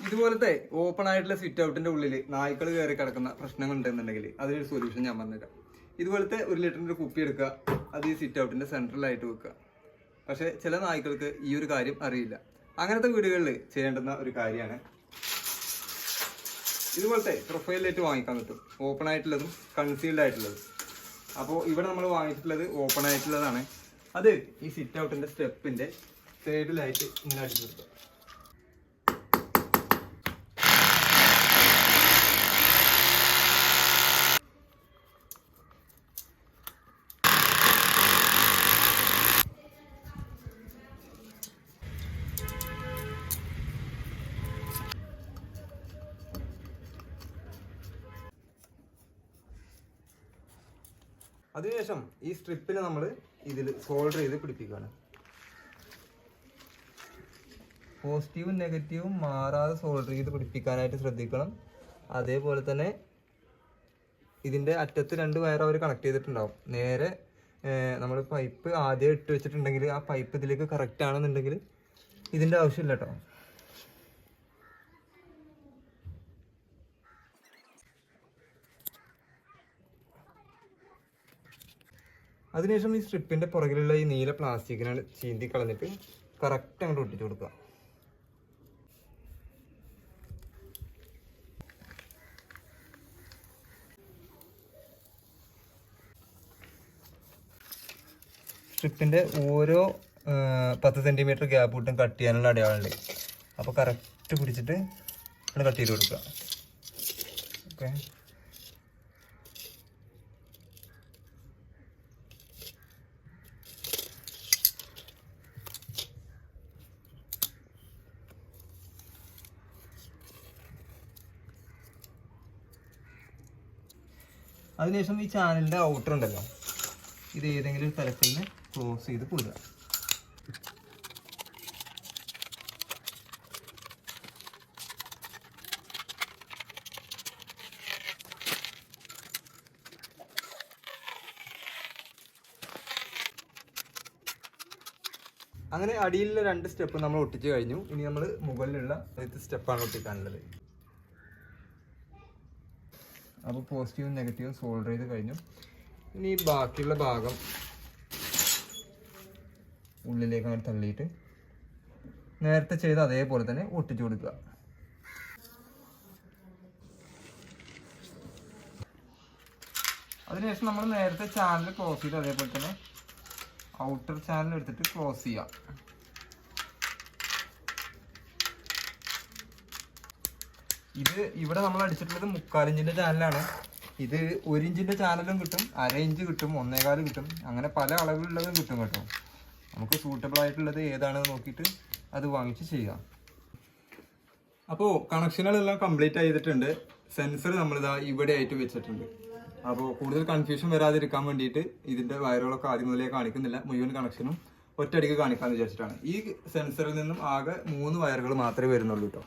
ഇതുപോലത്തെ ഓപ്പൺ ആയിട്ടുള്ള സിറ്റ് ഔട്ടിന്റെ ഉള്ളിൽ നായ്ക്കൾ കയറി കിടക്കുന്ന പ്രശ്നങ്ങൾ ഉണ്ടെന്നുണ്ടെങ്കിൽ അതിനൊരു സൊല്യൂഷൻ ഞാൻ പറഞ്ഞുതരാം. ഇതുപോലത്തെ 1 ലിറ്ററിന്റെ കുപ്പി എടുക്കുക, അത് ഈ സിറ്റ് ഔട്ടിന്റെ സെൻട്രലായിട്ട് വെക്കുക. പക്ഷെ ചില നായ്ക്കൾക്ക് ഈ ഒരു കാര്യം അറിയില്ല. അങ്ങനത്തെ വീടുകളിൽ ചെയ്യേണ്ടുന്ന ഒരു കാര്യമാണ് ഇതുപോലത്തെ പ്രൊഫൈൽ ലൈറ്റ് വാങ്ങിക്കാൻ കിട്ടും. ഓപ്പൺ ആയിട്ടുള്ളതും കൺസീൽഡ് ആയിട്ടുള്ളതും. അപ്പോൾ ഇവിടെ നമ്മൾ വാങ്ങിച്ചിട്ടുള്ളത് ഓപ്പൺ ആയിട്ടുള്ളതാണ്. അത് ഈ സിറ്റ് ഔട്ടിന്റെ സ്റ്റെപ്പിന്റെ സൈഡിലായിട്ട് ഇങ്ങനെ അടിച്ചു കൊടുക്കുക. അതിനുശേഷം ഈ സ്ട്രിപ്പിനെ നമ്മൾ ഇതിൽ സോൾഡർ ചെയ്ത് പിടിപ്പിക്കുകയാണ്. പോസിറ്റീവും നെഗറ്റീവും മാറാതെ സോൾഡർ ചെയ്ത് പിടിപ്പിക്കാനായിട്ട് ശ്രദ്ധിക്കണം. അതേപോലെ തന്നെ ഇതിൻ്റെ അറ്റത്ത് 2 വയർ അവർ കണക്ട് ചെയ്തിട്ടുണ്ടാവും. നേരെ നമ്മൾ പൈപ്പ് ആദ്യം ഇട്ട് വെച്ചിട്ടുണ്ടെങ്കിൽ ആ പൈപ്പ് ഇതിലേക്ക് കറക്റ്റ് ആണെന്നുണ്ടെങ്കിൽ ഇതിൻ്റെ ആവശ്യമില്ല കേട്ടോ. അതിനുശേഷം ഈ സ്ട്രിപ്പിൻ്റെ പുറകിലുള്ള ഈ നീല പ്ലാസ്റ്റിക്കിനാണ് ചീന്തി കളഞ്ഞിട്ട് കറക്റ്റ് അങ്ങോട്ട് ഒട്ടിച്ചു കൊടുക്കുക. സ്ട്രിപ്പിൻ്റെ ഓരോ 10 സെൻറ്റിമീറ്റർ ഗ്യാപ്പ് വിട്ടും കട്ട് ചെയ്യാനുള്ള അടയാളമുണ്ട്. അപ്പോൾ കറക്റ്റ് പിടിച്ചിട്ട് കട്ട് ചെയ്ത് കൊടുക്കുക. ഓക്കെ, അതിനുശേഷം ഈ ചാനലിൻ്റെ ഔട്ടർ ഉണ്ടല്ലോ, ഇത് ഏതെങ്കിലും ഒരു തലത്തിൽ ക്ലോസ് ചെയ്ത് കൊടുക്കുക. അങ്ങനെ അടിയിലുള്ള 2 സ്റ്റെപ്പ് നമ്മൾ ഒട്ടിച്ച് കഴിഞ്ഞു. ഇനി നമ്മൾ മുകളിലുള്ള സ്റ്റെപ്പാണ് ഒട്ടിക്കാനുള്ളത്. അപ്പോൾ പോസിറ്റീവും നെഗറ്റീവും സോൾഡർ ചെയ്ത് കഴിഞ്ഞു. ഇനി ബാക്കിയുള്ള ഭാഗം ഉള്ളിലേക്ക് അങ്ങനെ തള്ളിയിട്ട് നേരത്തെ ചെയ്ത് അതേപോലെ തന്നെ ഒട്ടിച്ചു കൊടുക്കുക. അതിനുശേഷം നമ്മൾ നേരത്തെ ചാനൽ ക്ലോസ് ചെയ്ത് അതേപോലെ തന്നെ ഔട്ടർ ചാനൽ എടുത്തിട്ട് ക്ലോസ് ചെയ്യാം. ഇത് ഇവിടെ നമ്മൾ അടിച്ചിട്ടുള്ളത് 3/4 ഇഞ്ചിൻ്റെ ചാനലാണ്. ഇത് 1 ഇഞ്ചിൻ്റെ ചാനലും കിട്ടും, 1/2 ഇഞ്ച് കിട്ടും, 1.25 കിട്ടും, അങ്ങനെ പല അളവിലുള്ളതും കിട്ടും കേട്ടോ. നമുക്ക് സൂട്ടബിൾ ആയിട്ടുള്ളത് ഏതാണെന്ന് നോക്കിയിട്ട് അത് വാങ്ങിച്ച് ചെയ്യാം. അപ്പോൾ കണക്ഷനുകളെല്ലാം കംപ്ലീറ്റ് ചെയ്തിട്ടുണ്ട്. സെൻസർ നമ്മളിതാ ഇവിടെ ആയിട്ട് വെച്ചിട്ടുണ്ട്. അപ്പോൾ കൂടുതൽ കൺഫ്യൂഷൻ വരാതിരിക്കാൻ വേണ്ടിയിട്ട് ഇതിൻ്റെ വയറുകളൊക്കെ ആദ്യം മുതലേ കാണിക്കുന്നില്ല, മുഴുവൻ കണക്ഷനും ഒറ്റയടിക്ക് കാണിക്കാമെന്ന് വിചാരിച്ചിട്ടാണ്. ഈ സെൻസറിൽ നിന്നും ആകെ 3 വയറുകൾ മാത്രമേ വരുന്നുള്ളൂ കേട്ടോ.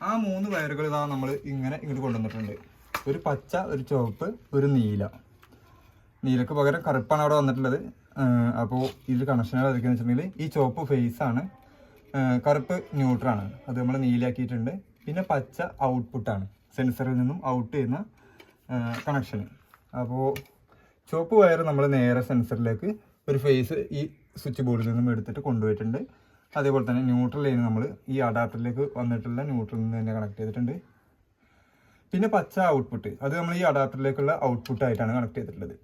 ആ 3 വയറുകൾ ഇതാ നമ്മൾ ഇങ്ങനെ ഇങ്ങോട്ട് കൊണ്ടുവന്നിട്ടുണ്ട്. ഒരു പച്ച, ഒരു ചുവപ്പ്, ഒരു നീല. നീലക്ക് പകരം കറുപ്പാണ് അവിടെ വന്നിട്ടുള്ളത്. അപ്പോൾ ഇതിൽ കണക്ഷനുകൾ അതൊക്കെയെന്ന് വെച്ചിട്ടുണ്ടെങ്കിൽ ഈ ചുവപ്പ് ഫേസാണ്, കറുപ്പ് ന്യൂട്രാണ്, അത് നമ്മൾ നീലാക്കിയിട്ടുണ്ട്. പിന്നെ പച്ച ഔട്ട്പുട്ടാണ്, സെൻസറിൽ നിന്നും ഔട്ട് ചെയ്യുന്ന കണക്ഷൻ. അപ്പോൾ ചുവപ്പ് വയർ നമ്മൾ നേരെ സെൻസറിലേക്ക് ഒരു ഫേസ് ഈ സ്വിച്ച് ബോർഡിൽ നിന്നും എടുത്തിട്ട് കൊണ്ടുപോയിട്ടുണ്ട്. അതേപോലെ തന്നെ ന്യൂട്രൽ ലൈൻ നമ്മൾ ഈ അഡാപ്റ്ററിലേക്ക് വന്നിട്ടുള്ള ന്യൂട്രലിൽ നിന്ന് തന്നെ കണക്ട് ചെയ്തിട്ടുണ്ട്. പിന്നെ പച്ച ഔട്ട്പുട്ട്, അത് നമ്മൾ ഈ അഡാപ്റ്ററിലേക്കുള്ള ഔട്ട്പുട്ടായിട്ടാണ് കണക്ട് ചെയ്തിട്ടുള്ളത്.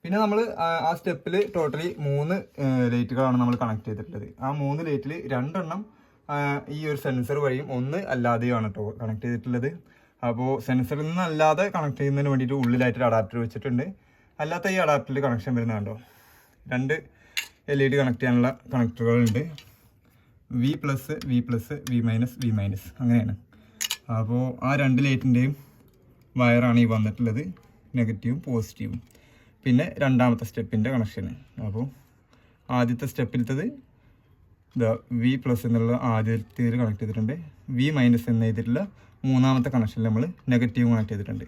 പിന്നെ നമ്മൾ ആ സ്റ്റെപ്പിൽ ടോട്ടലി 3 ലൈറ്റുകളാണ് നമ്മൾ കണക്ട് ചെയ്തിട്ടുള്ളത്. ആ 3 ലൈറ്റിൽ 2 എണ്ണം ഈ ഒരു സെൻസർ വഴിയും 1 അല്ലാതെയുമാണ് കേട്ടോ കണക്ട് ചെയ്തിട്ടുള്ളത്. അപ്പോൾ സെൻസറിൽ നിന്ന് അല്ലാതെ കണക്ട് ചെയ്യുന്നതിന് വേണ്ടിയിട്ട് ഉള്ളിലായിട്ടൊരു അഡാപ്റ്റർ വെച്ചിട്ടുണ്ട്. അല്ലാത്ത ഈ അഡാപ്റ്ററിൽ കണക്ഷൻ വരുന്നത് കണ്ടോ, 2 LED കണക്ട് ചെയ്യാനുള്ള കണക്ടറുകളുണ്ട്. V+, V+, V-, അങ്ങനെയാണ്. അപ്പോൾ ആ 2 ലൈറ്റിൻ്റെയും വയറാണ് ഈ വന്നിട്ടുള്ളത്, നെഗറ്റീവും പോസിറ്റീവും. പിന്നെ രണ്ടാമത്തെ സ്റ്റെപ്പിൻ്റെ കണക്ഷന്. അപ്പോൾ ആദ്യത്തെ സ്റ്റെപ്പിലത്തത് V+ എന്നുള്ള ആദ്യത്തെ കണക്ട് ചെയ്തിട്ടുണ്ട്. V- എന്ന് എഴുതിയിട്ടുള്ള 3ാമത്തെ കണക്ഷനിൽ നമ്മൾ നെഗറ്റീവ് കണക്ട് ചെയ്തിട്ടുണ്ട്.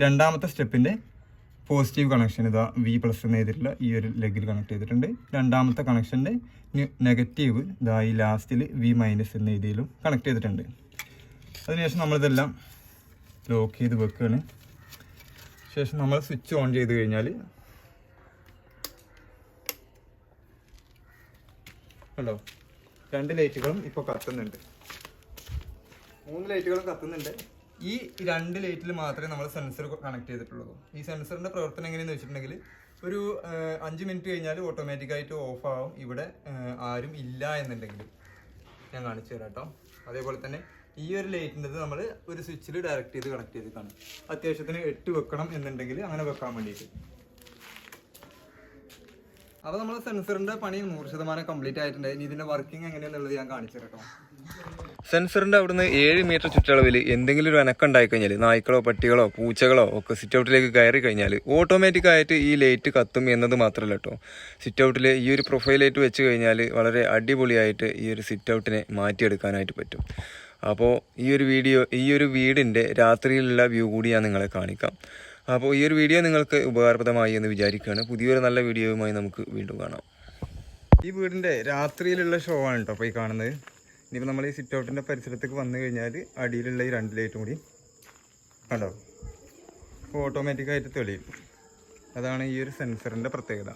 രണ്ടാമത്തെ സ്റ്റെപ്പിൻ്റെ പോസിറ്റീവ് കണക്ഷൻ ഇതാ V+ എന്ന് ചെയ്തിട്ടുള്ള ഈ ഒരു ലെഗിൽ കണക്ട് ചെയ്തിട്ടുണ്ട്. രണ്ടാമത്തെ കണക്ഷൻ്റെ നെഗറ്റീവ് ഇതാ ഈ ലാസ്റ്റിൽ V- എന്ന് എഴുതിയിലും കണക്ട് ചെയ്തിട്ടുണ്ട്. അതിനുശേഷം നമ്മളിതെല്ലാം ലോക്ക് ചെയ്ത് വെക്കുകയാണ്. ശേഷം നമ്മൾ സ്വിച്ച് ഓൺ ചെയ്ത് കഴിഞ്ഞാൽ കണ്ടോ 2 ലൈറ്റുകളും ഇപ്പോൾ കത്തുന്നുണ്ട്, 3 ലൈറ്റുകളും കത്തുന്നുണ്ട്. ഈ 2 ലൈറ്റിൽ മാത്രമേ നമ്മൾ സെൻസർ കണക്ട് ചെയ്തിട്ടുള്ളൂ. ഈ സെൻസറിൻ്റെ പ്രവർത്തനം എങ്ങനെയെന്ന് വെച്ചിട്ടുണ്ടെങ്കിൽ ഒരു 5 മിനിറ്റ് കഴിഞ്ഞാൽ ഓട്ടോമാറ്റിക്കായിട്ട് ഓഫ് ആവും. ഇവിടെ ആരും ഇല്ല എന്നുണ്ടെങ്കിൽ ഞാൻ കാണിച്ചു തരാം കേട്ടോ. അതേപോലെ തന്നെ ഈ ഒരു ലൈറ്റിൻ്റെത് നമ്മൾ ഒരു സ്വിച്ചിൽ ഡയറക്റ്റ് ചെയ്ത് കണക്ട് ചെയ്തിട്ടാണ്. അത്യാവശ്യത്തിന് 8 വെക്കണം എന്നുണ്ടെങ്കിൽ അങ്ങനെ വെക്കാൻ വേണ്ടിയിട്ട്. അപ്പോൾ നമ്മൾ സെൻസറിൻ്റെ പണി 100% കംപ്ലീറ്റ് ആയിട്ടുണ്ട്. ഇനി ഇതിൻ്റെ വർക്കിംഗ് എങ്ങനെയാണെന്നുള്ളത് ഞാൻ കാണിച്ചു തരാം കേട്ടോ. സെൻസറിൻ്റെ അവിടുന്ന് 7 മീറ്റർ ചുറ്റളവിൽ എന്തെങ്കിലും ഒരു അനക്കം ഉണ്ടായി കഴിഞ്ഞാൽ നായ്ക്കളോ പട്ടികളോ പൂച്ചകളോ ഒക്കെ സിറ്റ് ഔട്ടിലേക്ക് കയറി കഴിഞ്ഞാൽ ഓട്ടോമാറ്റിക്കായിട്ട് ഈ ലൈറ്റ് കത്തും എന്നത് മാത്രമല്ല കേട്ടോ, സിറ്റ് ഔട്ടിൽ ഈ ഒരു പ്രൊഫൈൽ ലൈറ്റ് വെച്ച് കഴിഞ്ഞാൽ വളരെ അടിപൊളിയായിട്ട് ഈ ഒരു സിറ്റ് ഔട്ടിനെ മാറ്റിയെടുക്കാനായിട്ട് പറ്റും. അപ്പോൾ ഈ ഒരു വീടിൻ്റെ രാത്രിയിലുള്ള വ്യൂ കൂടി ഞാൻ നിങ്ങളെ കാണിക്കാം. അപ്പോൾ ഈ ഒരു വീഡിയോ നിങ്ങൾക്ക് ഉപകാരപ്രദമായി എന്ന് വിചാരിക്കുകയാണ്. പുതിയൊരു നല്ല വീഡിയോയുമായി നമുക്ക് വീണ്ടും കാണാം. ഈ വീടിൻ്റെ രാത്രിയിലുള്ള ഷോ ആണ് കേട്ടോ അപ്പോൾ ഈ കാണുന്നത്. ഇനിയിപ്പോൾ നമ്മൾ ഈ സിറ്റ് ഔട്ടിൻ്റെ പരിസരത്തേക്ക് വന്നു കഴിഞ്ഞാൽ അടിയിലുള്ള ഈ 2 ലൈറ്റും കൂടി കണ്ടോ ഓട്ടോമാറ്റിക്കായിട്ട് തെളിയും. അതാണ് ഈ ഒരു സെൻസറിൻ്റെ പ്രത്യേകത.